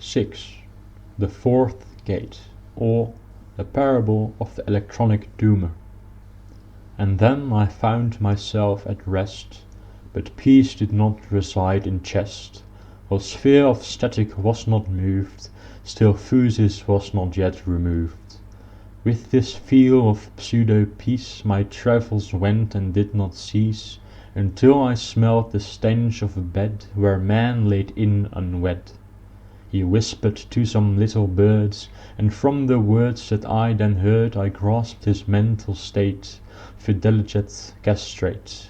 6. The Fourth Gate, or the Parable of the Electronic Doomer. And then I found myself at rest, but peace did not reside in chest, while sphere of static was not moved, still physis was not yet removed. With this feel of pseudo-peace my travels went and did not cease, until I smelt the stench of a bed where man laid in unwed. He whispered to some little birds, and from the words that I then heard I grasped his mental state, fidelicet castrate.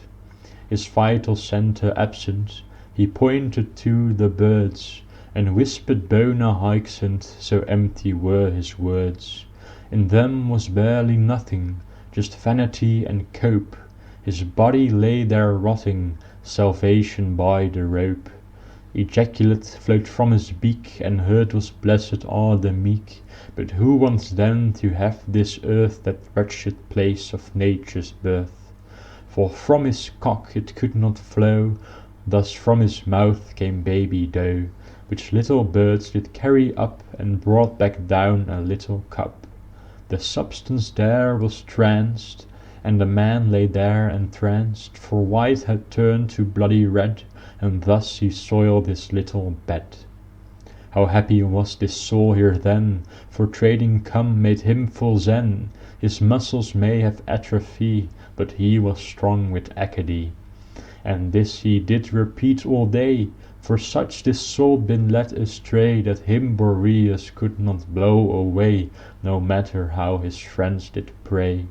His vital centre absent, he pointed to the birds, and whispered bona haec so empty were his words. In them was barely nothing, just vanity and cope. His body lay there rotting, salvation by the rope. Ejaculate flowed from his beak, and heard was blessed are the meek. But who wants then to have this earth that wretched place of nature's birth? For from his cock it could not flow, thus from his mouth came baby dough, which little birds did carry up, and brought back down a little cup. The substance there was tranced, and the man lay there entranced, for white had turned to bloody red, and thus he soiled his little bed. How happy was this soul here then, for trading come made him full zen. His muscles may have atrophy, but he was strong with Acadie. And this he did repeat all day, for such this soul been led astray, that him Boreas could not blow away, no matter how his friends did pray.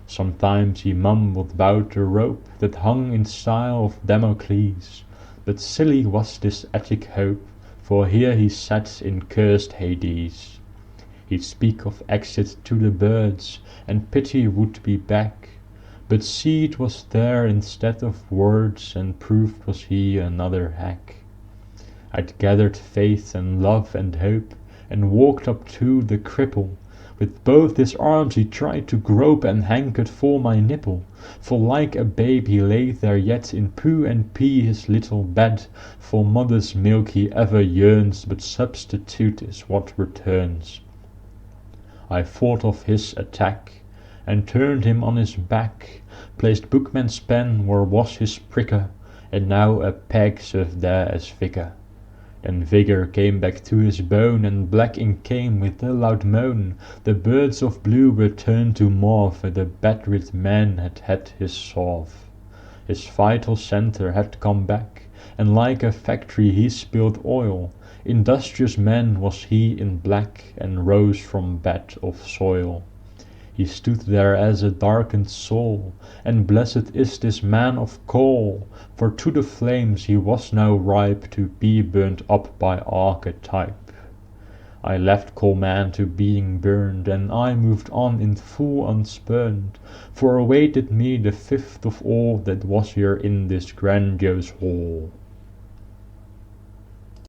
Sometimes he mumbled about the rope that hung in style of Damocles, but silly was this Attic hope, for here he sat in cursed Hades. He'd speak of exit to the birds, and pity would be back, but seed was there instead of words, and proved was he another hack. I'd gathered faith and love and hope, and walked up to the cripple. With both his arms he tried to grope, and hankered for my nipple. For like a babe he lay there yet in poo and pee his little bed. For mother's milk he ever yearns, but substitute is what returns. I thought of his attack, and turned him on his back, placed bookman's pen where was his pricker, and now a peg served there as vicar. Then vigour came back to his bone, and black ink came with a loud moan. The birds of blue were turned to mauve, and the bedrid man had had his salve. His vital centre had come back, and like a factory he spilled oil. Industrious man was he in black, and rose from bed of soil. He stood there as a darkened soul, and blessed is this man of coal, for to the flames he was now ripe to be burnt up by archetype. I left coal man to being burned, and I moved on in full unspurned, for awaited me the fifth of all that was here in this grandiose hall.